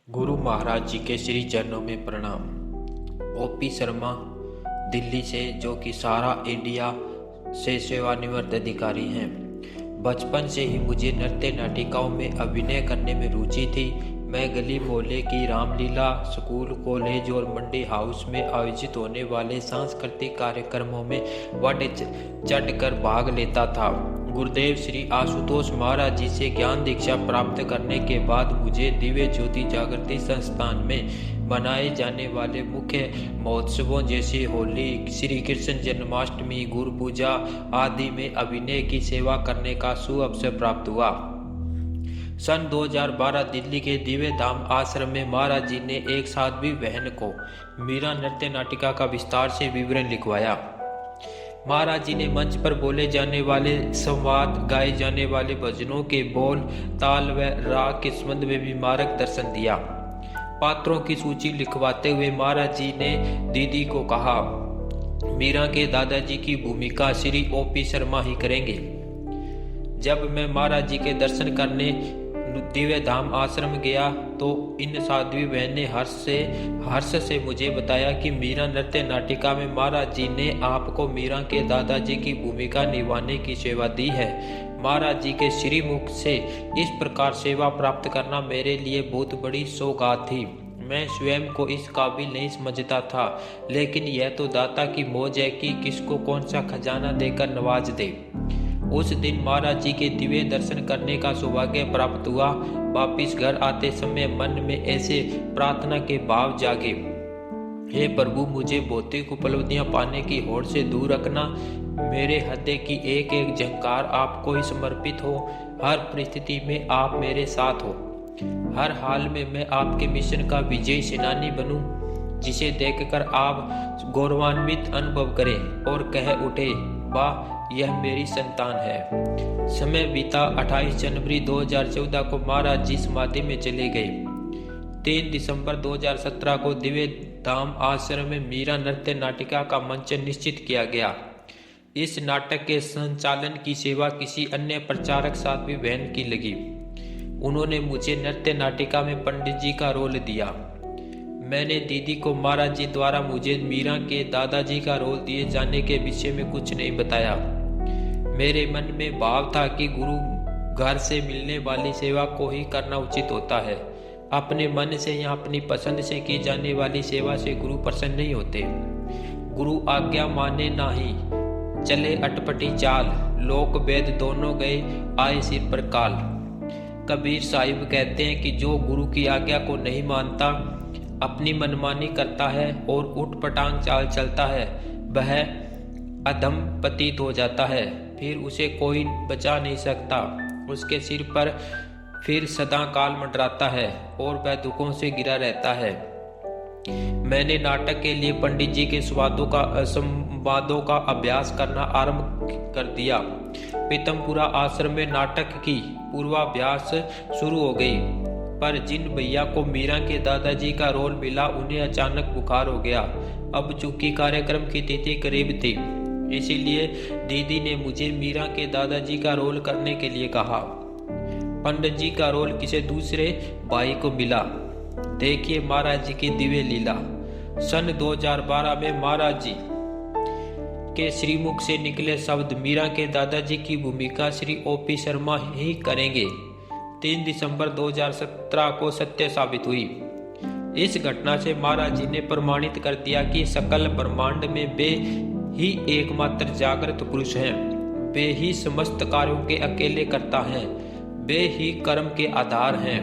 गुरु महाराज जी के श्री चरणों में प्रणाम। ओपी शर्मा दिल्ली से, जो कि सारा इंडिया से सेवानिवृत्त अधिकारी हैं। बचपन से ही मुझे नृत्य नाटिकाओं में अभिनय करने में रुचि थी। मैं गली मोहल्ले की रामलीला, स्कूल, कॉलेज और मंडी हाउस में आयोजित होने वाले सांस्कृतिक कार्यक्रमों में बढ़ चढ़कर भाग लेता था। गुरुदेव श्री आशुतोष महाराज जी से ज्ञान दीक्षा प्राप्त करने के बाद मुझे दिव्य ज्योति जागृति संस्थान में मनाए जाने वाले मुख्य महोत्सवों जैसे होली, श्री कृष्ण जन्माष्टमी, गुरु पूजा आदि में अभिनय की सेवा करने का सुअवसर प्राप्त हुआ। सन 2012 दिल्ली के दिव्य धाम आश्रम में महाराज जी ने एक साध्वी बहन को मीरा नृत्य नाटिका का विस्तार से विवरण लिखवाया। महाराज जी ने मंच पर बोले जाने वाले संवाद, गाए जाने वाले भजनों के बोल, ताल व राग के संबंध में भी मार्गदर्शन दिया। पात्रों की सूची लिखवाते हुए महाराज जी ने दीदी को कहा, मीरा के दादाजी की भूमिका श्री ओपी शर्मा ही करेंगे। जब मैं महाराज जी के दर्शन करने दिव्य धाम आश्रम गया तो इन साध्वी बहन ने हर्ष से मुझे बताया कि मीरा नृत्य नाटिका में महाराज जी ने आपको मीरा के दादाजी की भूमिका निभाने की सेवा दी है। महाराज जी के श्रीमुख से इस प्रकार सेवा प्राप्त करना मेरे लिए बहुत बड़ी सौगात थी। मैं स्वयं को इस काबिल नहीं समझता था, लेकिन यह तो दाता की मौज है कि किसको कौन सा खजाना देकर नवाज दे। उस दिन महाराज जी के दिव्य दर्शन करने का सौभाग्य प्राप्त हुआ। वापिस घर आते समय मन में ऐसे प्रार्थना के भाव जागे, हे प्रभु, मुझे भौतिक उपलब्धियां पाने की होड़ से दूर रखना। मेरे हृदय की एक एक झंकार आपको ही समर्पित हो। हर परिस्थिति में आप मेरे साथ हो। हर हाल में मैं आपके मिशन का विजयी सेनानी बनूं, जिसे देखकर आप गौरवान्वित अनुभव करें और कह उठे, वाह, यह मेरी संतान है। समय बीता। 28 जनवरी 2014 को महाराज जी समाधि में चले गए। 3 दिसंबर 2017 को दिव्य धाम आश्रम में मीरा नृत्य नाटिका का मंच निश्चित किया गया। इस नाटक के संचालन की सेवा किसी अन्य प्रचारक साध्वी बहन की लगी। उन्होंने मुझे नृत्य नाटिका में पंडित जी का रोल दिया। मैंने दीदी को महाराज जी द्वारा मुझे मीरा के दादाजी का रोल दिए जाने के विषय में कुछ नहीं बताया। मेरे मन में भाव था कि गुरु घर से मिलने वाली सेवा को ही करना उचित होता है। अपने मन से या अपनी पसंद से की जाने वाली सेवा से गुरु प्रसन्न नहीं होते। गुरु आज्ञा माने नाही, चले अटपटी चाल, लोक वेद दोनों गए, आए सिर पर काल। कबीर साहिब कहते हैं कि जो गुरु की आज्ञा को नहीं मानता, अपनी मनमानी करता है और उठपटांग चाल चलता है, वह अधम पतित हो जाता है। फिर उसे कोई बचा नहीं सकता। उसके सिर पर फिर सदा काल मंडराता है और वह दुखों से घिरा रहता है। मैंने नाटक के लिए पंडित जी के संवादों का अभ्यास करना आरंभ कर दिया। पीतमपुरा आश्रम में नाटक की पूर्वाभ्यास शुरू हो गई, पर जिन भैया को मीरा के दादाजी का रोल मिला, उन्हें अचानक बुखार हो गया। अब चूंकि कार्यक्रम की तिथि करीब थी, इसीलिए दीदी ने मुझे मीरा के दादाजी का रोल करने के लिए कहा। पंडित जी का रोल किसी दूसरे भाई को मिला। देखिए महाराज जी की दिव्य लीला। सन 2012 में महाराज जी के श्रीमुख से निकले शब्द, मीरा के दादाजी की भूमिका श्री ओपी शर्मा ही करेंगे, 3 दिसंबर 2017 को सत्य साबित हुई। इस घटना से महाराज जी ने प्रमाणित कर दिया कि सकल ब्रह्मांड में वे ही एकमात्र जागृत पुरुष हैं। वे ही समस्त कार्यों के अकेले करता हैं। वे ही कर्म के आधार हैं।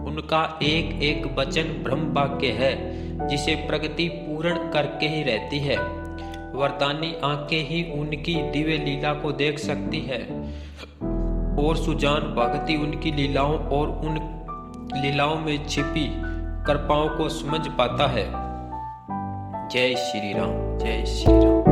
उनका एक एक वचन ब्रह्म वाक्य है, जिसे प्रगति पूर्ण करके ही रहती है। वरदानी आंखें ही उनकी दिव्य लीला को देख सकती है और सुजान भक्ति उनकी लीलाओं और उन लीलाओं में छिपी कृपाओं को समझ पाता है। जय श्री राम, जय श्री राम।